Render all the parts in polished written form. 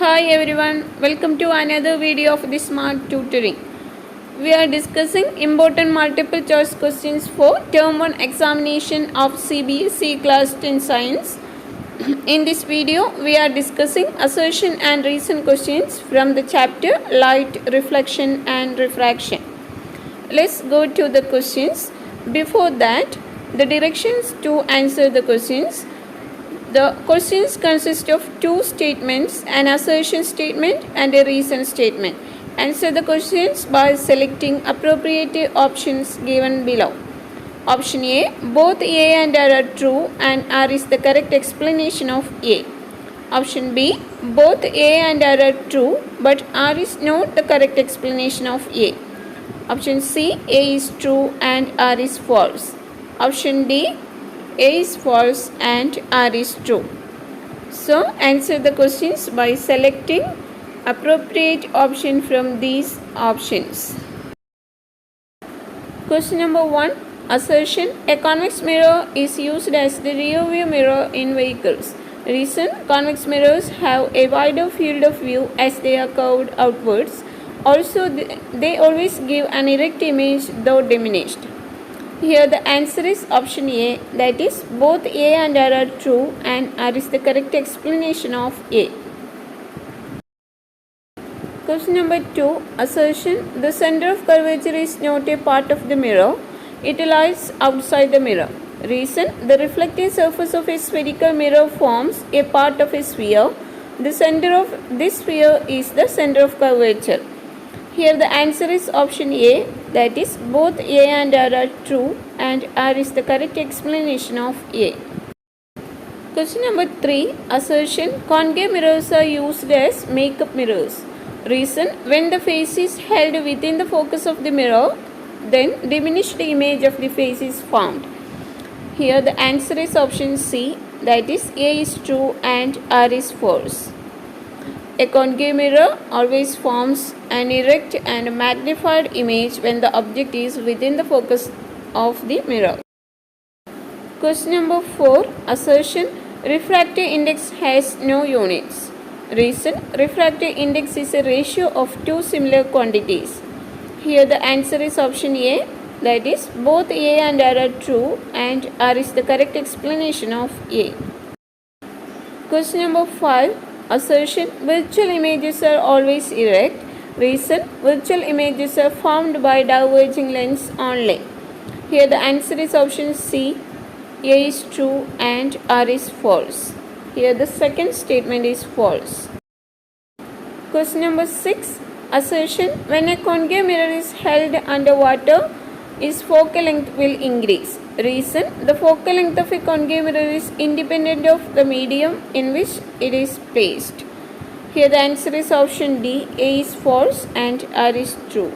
Hi everyone, welcome to another video of the Smart Tutoring. We are discussing important multiple choice questions for Term 1 examination of CBSE Class 10 Science. In this video, we are discussing assertion and reason questions from the chapter Light, Reflection and Refraction. Let's go to the questions. Before that, the directions to answer the questions. The questions consist of two statements, an assertion statement and a reason statement. Answer the questions by selecting appropriate options given below. Option A, both A and R are true and R is the correct explanation of A. Option B, both A and R are true but R is not the correct explanation of A. Option C, A is true and R is false. Option D, A is false and R is true. So answer the questions by selecting appropriate option from these options. Question number 1. Assertion. A convex mirror is used as the rear view mirror in vehicles. Reason. Convex mirrors have a wider field of view as they are curved outwards. Also, they always give an erect image though diminished. Here the answer is option A, that is both A and R are true and R is the correct explanation of A. Question number 2. Assertion. The center of curvature is not a part of the mirror. It lies outside the mirror. Reason. The reflective surface of a spherical mirror forms a part of a sphere. The center of this sphere is the center of curvature. Here the answer is option A, that is both A and R are true and R is the correct explanation of A. Question number 3. Assertion. Concave mirrors are used as makeup mirrors. Reason. When the face is held within the focus of the mirror, then diminished image of the face is formed. Here the answer is option C, that is A is true and R is false. A concave mirror always forms an erect and magnified image when the object is within the focus of the mirror. Question number 4. Assertion. Refractive index has no units. Reason. Refractive index is a ratio of two similar quantities. Here the answer is option A, that is both A and R are true and R is the correct explanation of A. Question number 5. Assertion. Virtual images are always erect. Reason. Virtual images are formed by diverging lens only. Here the answer is option C, A is true and R is false. Here the second statement is false. Question number 6. Assertion. When a concave mirror is held underwater, its focal length will increase. Reason. The focal length of a concave mirror is independent of the medium in which it is placed. Here the answer is option D, A is false and R is true.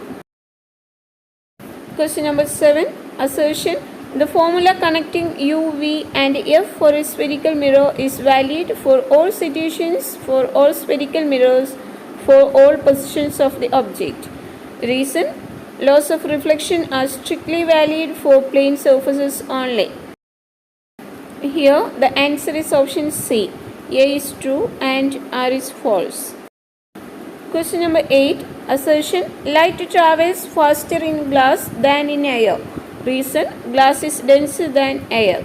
Question number 7. Assertion. The formula connecting U, V and F for a spherical mirror is valid for all situations, for all spherical mirrors, for all positions of the object. Reason. Laws of reflection are strictly valid for plane surfaces only. Here the answer is option C, A is true and R is false. Question number 8. Assertion. Light travels faster in glass than in air. Reason. Glass is denser than air.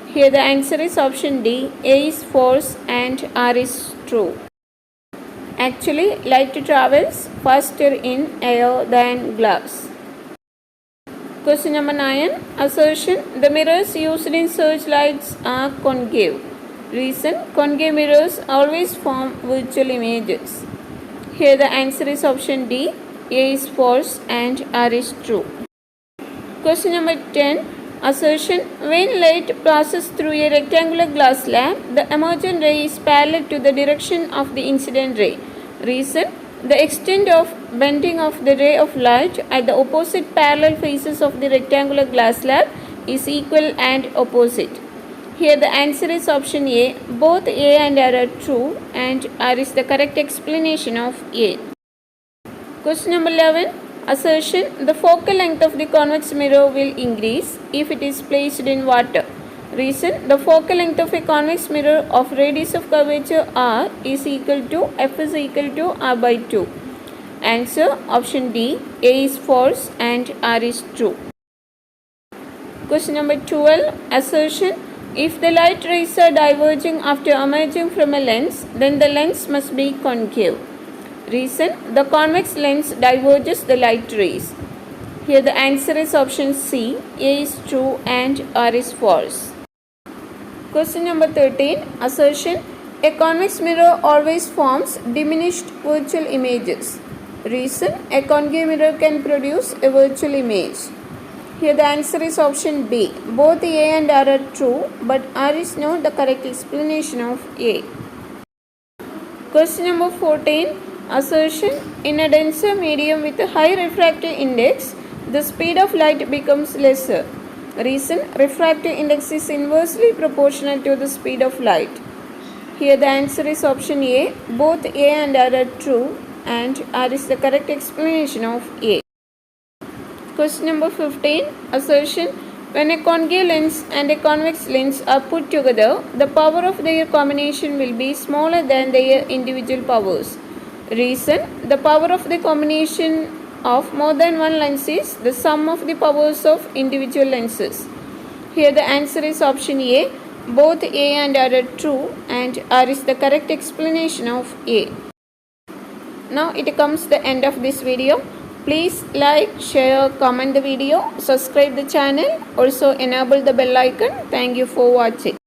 Here the answer is option D, A is false and R is true. Actually, light travels faster in air than glass. Question number 9. Assertion. The mirrors used in searchlights are concave. Reason. Concave mirrors always form virtual images. Here the answer is option D, A is false and R is true. Question number 10. Assertion. When light passes through a rectangular glass slab, the emergent ray is parallel to the direction of the incident ray. Reason. The extent of bending of the ray of light at the opposite parallel faces of the rectangular glass slab is equal and opposite. Here the answer is option A, both A and R are true and R is the correct explanation of A. Question number 11. Assertion. The focal length of the convex mirror will increase if it is placed in water. Reason, the focal length of a convex mirror of radius of curvature r is equal to f is equal to r by 2. Answer option D, A is false and R is true. Question number 12. Assertion, if the light rays are diverging after emerging from a lens, then the lens must be concave. Reason, the convex lens diverges the light rays. Here the answer is option C, A is true and R is false. Question number 13. Assertion, a convex mirror always forms diminished virtual images. Reason, a concave mirror can produce a virtual image. Here the answer is option B. Both A and R are true, but R is not the correct explanation of A. Question number 14. Assertion, in a denser medium with a high refractive index, the speed of light becomes lesser. Reason, refractive index is inversely proportional to the speed of light. Here the answer is option A. Both A and R are true and R is the correct explanation of A. Question number 15. Assertion, when a concave lens and a convex lens are put together, the power of their combination will be smaller than their individual powers. Reason, the power of the combination of more than one lens is the sum of the powers of individual lenses. Here the answer is option A. Both A and R are true and R is the correct explanation of A. Now it comes the end of this video. Please like, share, comment the video, subscribe the channel, also enable the bell icon. Thank you for watching.